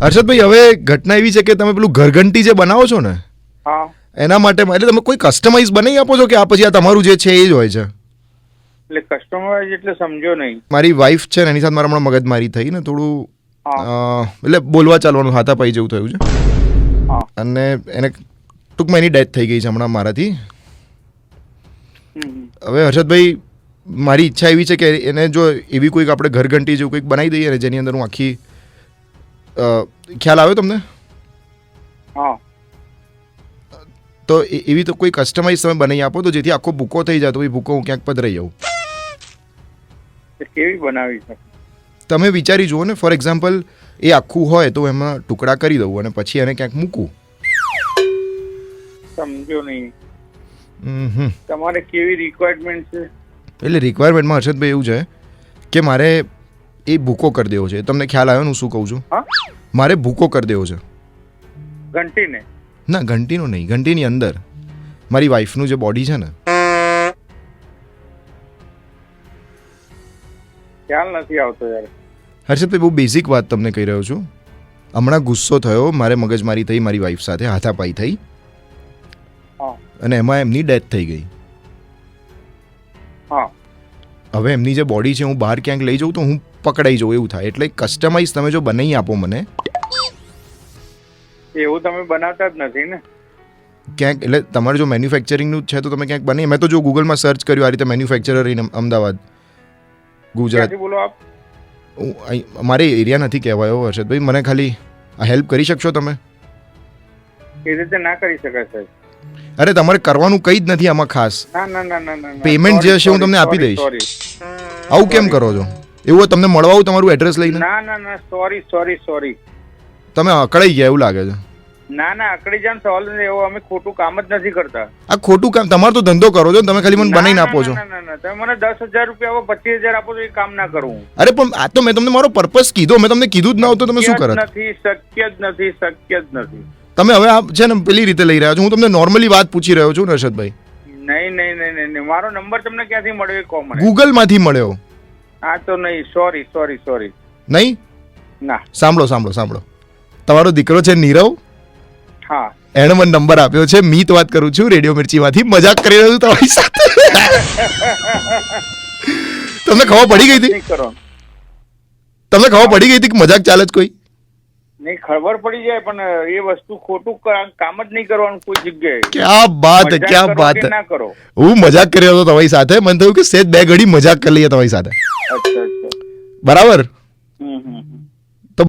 હર્ષદભાઈ, હવે ઘટના એવી છે કે તમે પેલું ઘરઘંટી જે બનાવો છો ને, હા એના માટે એટલે તમે કોઈ કસ્ટમાઇઝ બનાવી આપો છો કે આ પછી આ તમારું જે છે એ જ હોય છે? એટલે કસ્ટમર એટલે સમજો નહીં. મારી વાઈફ છે ને, એની સાથે મારા હમણાં મગજમારી થઈ ને થોડું, હા એટલે બોલવા ચાલવાનું હાથાપાઈ જેવું થયું છે, હા અને એને ટૂંકમાં એની ડેથ થઈ ગઈ છે હમણાં મારાથી. હવે હર્ષદભાઈ, મારી ઈચ્છા એવી છે કે એને જો એવી કોઈક આપણે ઘરઘંટી જેવું કંઈક બનાવી દઈએ ને જેની અંદર હું આખી, ખ્યાલ આવ્યો તમને? હા તો એવી તો કોઈ કસ્ટમાઇઝ તમે બનાવી આપો તો જેથી આખો ભૂકો થઈ જાય, તો એ ભૂકો હું ક્યાંક પધરાઈ જાઉં. એ કેવી બનાવી શકે? તમે વિચારી જુઓ ને, ફોર એક્ઝામ્પલ એ આખું હોય તો એમાં ટુકડા કરી દઉં અને પછી એને ક્યાંક મૂકું. સમજો નહીં. હમ. તમારે કેવી રિક્વાયરમેન્ટ છે? એટલે રિક્વાયરમેન્ટમાં હર્ષદભાઈ એવું છે કે મારે એ ભૂકો કરી દેવો છે. તમને ખ્યાલ આવ્યો ને હું શું કહું છું? હા મારે ભૂકો કરી દેવો છે. ઘંટીને? ના, ઘંટીનો નહીં, ઘંટીની અંદર મારી વાઈફનું જે બોડી છે ને. ખ્યાલ નથી આવતો યાર. હર્ષદભાઈ, બહુ બેઝિક વાત તમને કહી રહ્યો છું. હમણાં ગુસ્સો થયો, મારે મગજમારી થઈ મારી વાઈફ સાથે, હાથાપાઈ થઈ હા અને એમાં એમની ડેથ થઈ ગઈ. હા હવે એમની જે બોડી છે હું બહાર ક્યાંક લઈ જાઉં તો હું પકડાઈ જાઉં એવું થાય. એટલે કસ્ટમાઇઝ તમે જો બનાવી આપો મને એવું તમે બનાવતા જ નથી ને ક્યાંક, એટલે તમારે જો મેન્યુફેક્ચરિંગનું છે તો તમે ક્યાંક બનાવી. મેં તો જો ગૂગલમાં સર્ચ કર્યું આ રીતે મેન્યુફેક્ચરર ઇન અમદાવાદ, ગુજરાત. ક્યાંથી બોલો આપ? મારે એરિયા નથી કહેવાયો હર્ષદભાઈ, મને ખાલી આ હેલ્પ કરી શકશો તમે? એ રીતે ના કરી શકાય સાહેબ. અરે તમારે કરવાનું કંઈ જ નથી આમાં ખાસ. ના ના ના ના ના. પેમેન્ટ જે હશે હું તમને આપી દઈશ. આવું કેમ કરો છો? એવું તમને મળવા આવું તમારું એડ્રેસ લઈને? ના ના ના, સોરી સોરી સોરી. તમે અકળાઈ ગયા એવું લાગે છે. ના ના, અકડી જાન સવાલ નથી. એવું અમે ખોટું કામ જ નથી કરતા. આ ખોટું કામ, તમારો તો ધંધો કરો છો, તમે ખાલી મને બનાવીને આપો છો. ના ના ના, તમે મને 10,000 રૂપિયા આપો, 25,000 આપો તો એ કામ ના કરું. અરે પણ આ તો મેં તમને મારો પર્પસ કીધો, મેં તમને કીધું જ ના હોત તો તમે શું કરત? નથી, શક્ય જ નથી, શક્ય જ નથી. તમે હવે આ છે ને પેલી રીતે લઈ રહ્યા છો. હું તમને નોર્મલી વાત પૂછી રહ્યો છું ને હર્ષદભાઈ. નહીં નહીં નહીં નહીં નહીં. મારો નંબર તમને ક્યાંથી મળ્યો એ કહો મને. ગૂગલમાંથી મળ્યો. હા તો નહીં, સોરી સોરી સોરી. નહીં? ના. સાંભળો સાંભળો સાંભળો, તમારો દીકરો છે નીરવ, હા એણે મને નંબર આપ્યો છે. મીત વાત કરું છું, રેડિયો મિર્ચીમાંથી. મજાક કરી રહ્યો છું તમારી સાથે. તમને ખબર પડી ગઈ હતી? નહીં કરો. તમને ખબર પડી ગઈ હતી કે મજાક ચાલે જ કોઈ? નહીં, ખબર પડી જાય પણ એ વસ્તુ ખોટું કામ જ નહીં કરવાનું કોઈ જગ્યાએ. ક્યાં બાત, મજાક ક્યાં કરો બાત. કે ના કરો. હું મજાક કરી રહ્યો હતો તમારી સાથે. મને થયું કે સેજ બે ઘડી મજાક કરી લઈએ તમારી સાથે. અચ્છા અચ્છા. બરાબર?